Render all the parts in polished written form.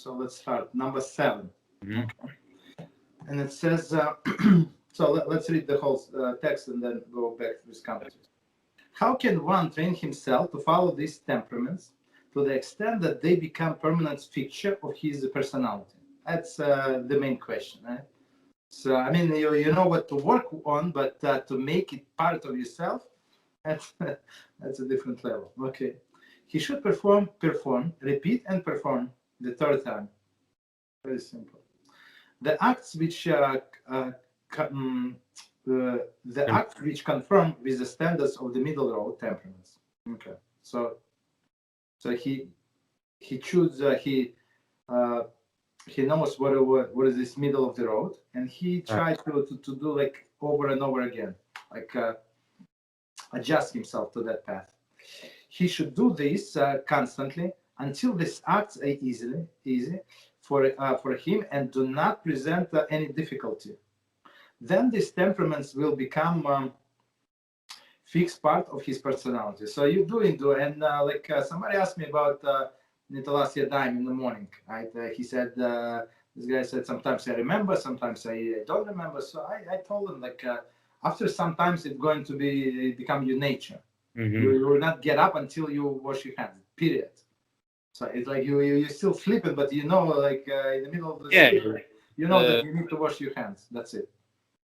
So let's start. Number 7. Mm-hmm. Okay. And it says, so let's read the whole text and then go back to this context. How can one train himself to follow these temperaments to the extent that they become permanent feature of his personality? That's the main question, right? So, I mean, you know what to work on, but to make it part of yourself, that's a different level. Okay. He should perform, repeat, and perform the third time. Very simple. The acts which conform with the standards of the middle road temperaments. Okay. So he chooses he knows what is this middle of the road, and he tries to do like over and over again, like adjust himself to that path. He should do this constantly until these acts are easy for him and do not present any difficulty. Then these temperaments will become fixed part of his personality. So you do, and somebody asked me about Nitalas Yadayim in the morning, right? He said, this guy said, sometimes I remember, sometimes I don't remember. So I told him, after sometimes it's going to become your nature. Mm-hmm. You will not get up until you wash your hands, period. So it's like you're still sleeping, but in the middle of the sleep, you know that you need to wash your hands. That's it.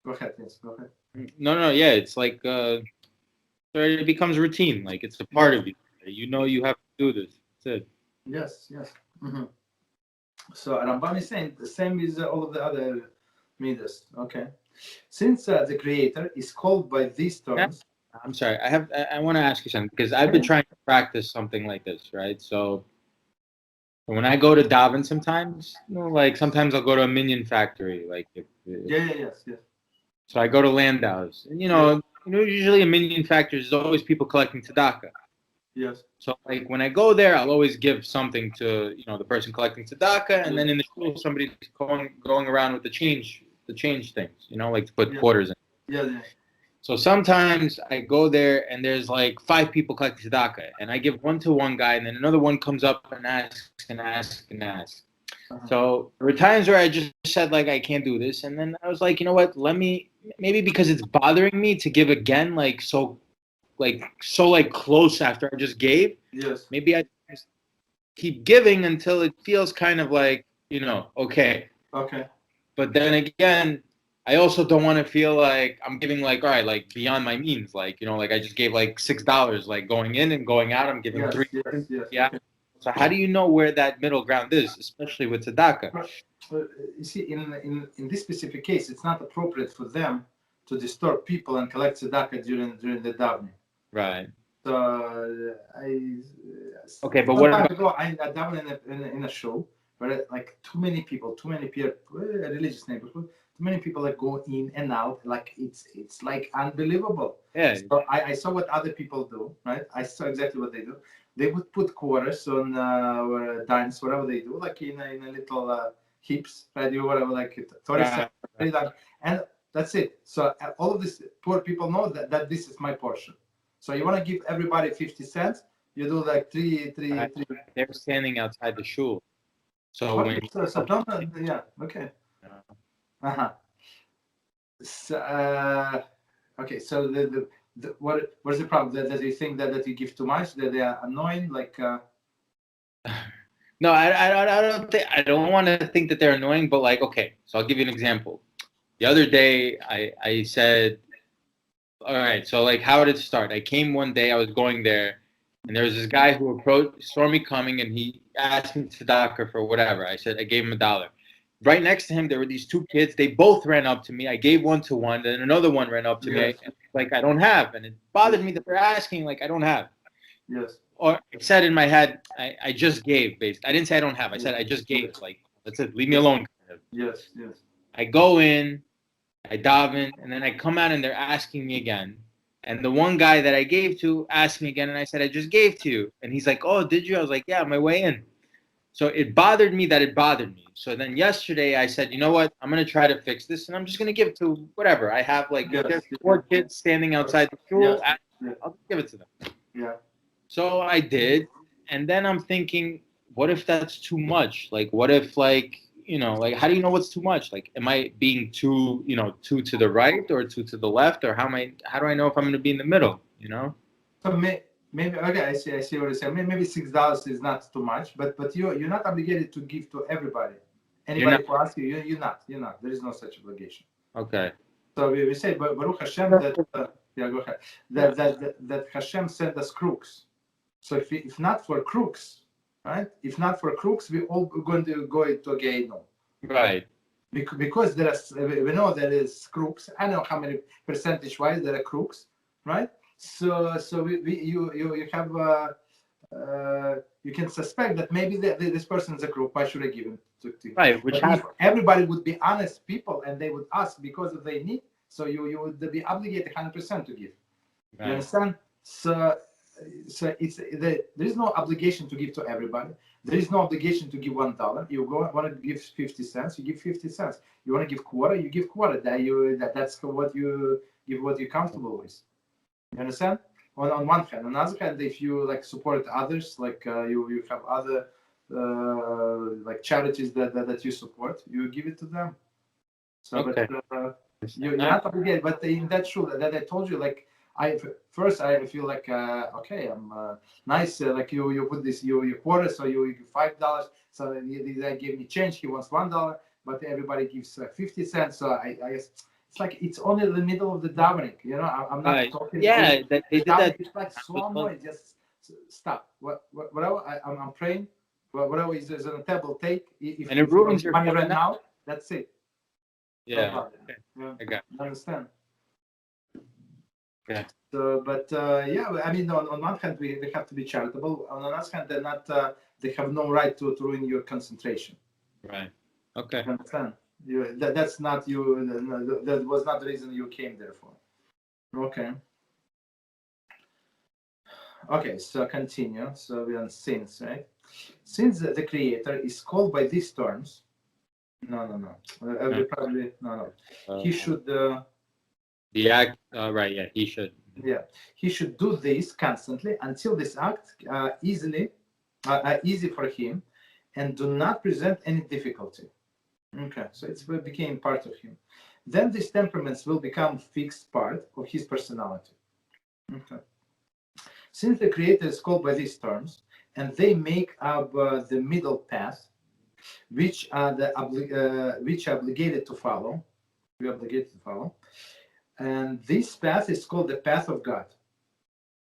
Go ahead, yes, go ahead. No, yeah, it's like it becomes routine, like it's a part of you. You know you have to do this. That's it. Yes. Mm-hmm. So Rambam is saying the same is all of the other midas. Okay. Since the Creator is called by these terms. I'm sorry. I want to ask you something because I've been trying to practice something like this, right? So when I go to daven, sometimes, sometimes I'll go to a minion factory, Yes. So I go to Landau's, and usually a minion factory is always people collecting tzedakah. Yes. So when I go there, I'll always give something to the person collecting tzedakah, and then in the shul somebody's going around with the change things, to put quarters in. Yeah. So sometimes I go there and there's 5 people collecting tzedakah, and I give one to one guy, and then another one comes up and asks. Uh-huh. So there were times where I just said I can't do this, and then I was like, you know what? Maybe because it's bothering me to give again, so close after I just gave. Yes. Maybe I just keep giving until it feels kind of okay. Okay. But then again, I also don't want to feel like I'm giving all right, beyond my means. I just gave $6, going in and going out. I'm giving 3. Yes. Yeah. Okay. So how do you know where that middle ground is, especially with tzedakah? You see, in this specific case, it's not appropriate for them to disturb people and collect tzedakah during the davening. Right. So okay, but what about? I daven in a show where too many people, religious neighborhood. Too many people go in and out, it's unbelievable. Yeah. So I saw what other people do, right? I saw exactly what they do. They would put quarters on dimes, whatever they do, in a little heaps, right? Whatever, Torah, and that's it. So all of these poor people know that this is my portion. So you want to give everybody 50 cents? You do three. They're standing outside the shul. So okay, yeah, okay. Uh-huh. So, okay, so what is the problem? That you think that you give too much? That they are annoying? No, I don't want to think that they're annoying, but okay. So I'll give you an example. The other day, I said, all right. So how did it start? I came one day. I was going there, and there was this guy who saw me coming, and he asked me tzedakah for whatever. I gave him $1. Right next to him, there were these 2 kids. They both ran up to me. I gave one to one, then another one ran up to me. I don't have. And it bothered me that they're asking, I don't have. Yes. Or I said in my head, I just gave. I didn't say I don't have. I said I just gave. That's it. Leave me alone. Yes. I go in, I daven, and then I come out and they're asking me again. And the one guy that I gave to asked me again, and I said, I just gave to you. And he's like, oh, did you? I was like, yeah, on my way in. So it bothered me that it bothered me. So then yesterday I said, you know what? I'm going to try to fix this, and I'm just going to give it to whatever. I have there's 4 kids standing outside the shul. I'll give it to them. Yeah. So I did, and then I'm thinking, what if that's too much? Like, what if, like, like, how do you know what's too much? Like, am I being too, too to the right or too to the left, or how do I know if I'm going to be in the middle? So maybe okay, I see what you're saying. Maybe $6 is not too much, but you're not obligated to give to everybody. Anybody who asks you're not. There is no such obligation. Okay. So we say, but Baruch Hashem, that go ahead. That Hashem sent us crooks. So if not for crooks, right? If not for crooks, we all going to go into a Gehinnom. Right. Because we know there is crooks. I know how many percentage-wise there are crooks, right? So you have you can suspect that maybe this person is a crook. Why should I give him to right? Which if everybody would be honest people and they would ask because of their need, so you would be obligated 100% to give. Right. You understand? So it's there is no obligation to give to everybody. There is no obligation to give $1. You want to give 50 cents, you give 50 cents. You want to give quarter, you give quarter. That's what you give, what you're comfortable with. You understand? On one hand. On the other hand, if you like support others, like you have other like charities that you support, you give it to them. So, okay. But you're not obligated. But in that shul that I told you, like I feel like okay, I'm nice. Like you put this you quarter, so you give $5. So they gave me change. He wants $1, but everybody gives 50 cents. So I it's like it's only in the middle of the davening, I'm not talking. Yeah, they did that. It's like so annoying. Just stop. Whatever I'm praying, whatever is on the table, take. If it ruins your money right now, that's it. Yeah. Okay. Yeah. I got. I understand. Okay. So, but yeah, I mean, on one hand, we have to be charitable. On the other hand, they're not. They have no right to ruin your concentration. Right. Okay. You understand? That's not you. That was not the reason you came there for. Okay. Okay. So continue. So we're on sins, right? Since the Creator is called by these terms. No. Probably no. He should. The act. Right. Yeah. He should. Yeah. He should do this constantly until this act easy for him, and do not present any difficulty. Okay, so it became part of him. Then these temperaments will become fixed part of his personality. Okay. Since the Creator is called by these terms, and they make up the middle path, which are obligated to follow. We're obligated to follow, and this path is called the path of God.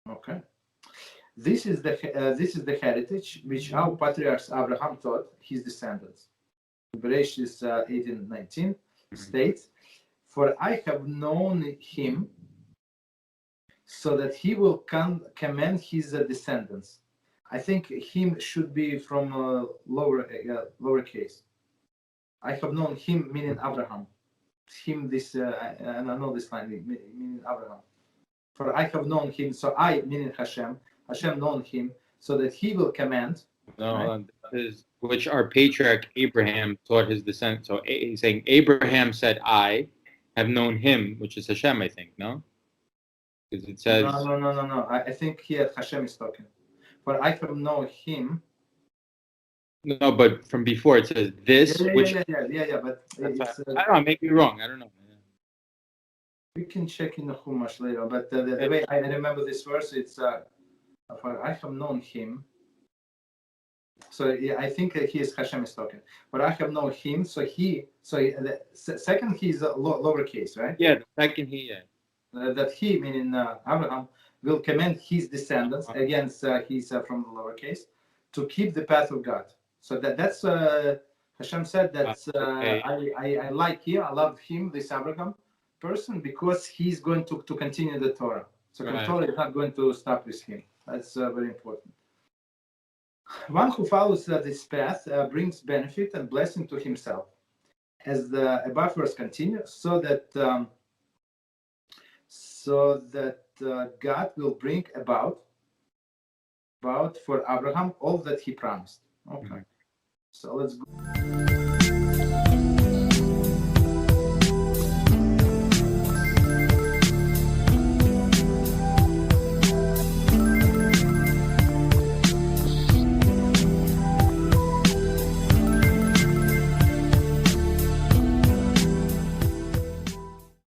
Okay. This is the heritage which our patriarchs Abraham taught his descendants. Bereshit 18:19 states, "For I have known him, so that he will command his descendants." I think him should be from lowercase. I have known him, meaning Abraham. Him, this, and I know this line, meaning Abraham. For I have known him, so I, meaning Hashem known him, so that he will command. No, right? Which our patriarch Abraham taught his descendants. So he's saying Abraham said, "I have known him," which is Hashem, I think. No, because it says no. I think here Hashem is talking. For I have known him. No, but from before it says this. Yeah. But it's, I don't know. Maybe you're wrong. I don't know. We can check in the Chumash later. But the way I remember this verse, it's for I have known him. So yeah, I think he is Hashem is talking. But I have known him. So the second he is lowercase, right? Yeah, the second he. Yeah. That he, meaning Abraham, will command his descendants against he's from the lowercase to keep the path of God. So that's Hashem said that I like him, I love him, this Abraham person, because he's going to continue the Torah. So the Torah is not going to stop with him. That's very important. One who follows this path brings benefit and blessing to himself, as the above verse continues, so that God will bring about for Abraham all that he promised. Okay, so let's go.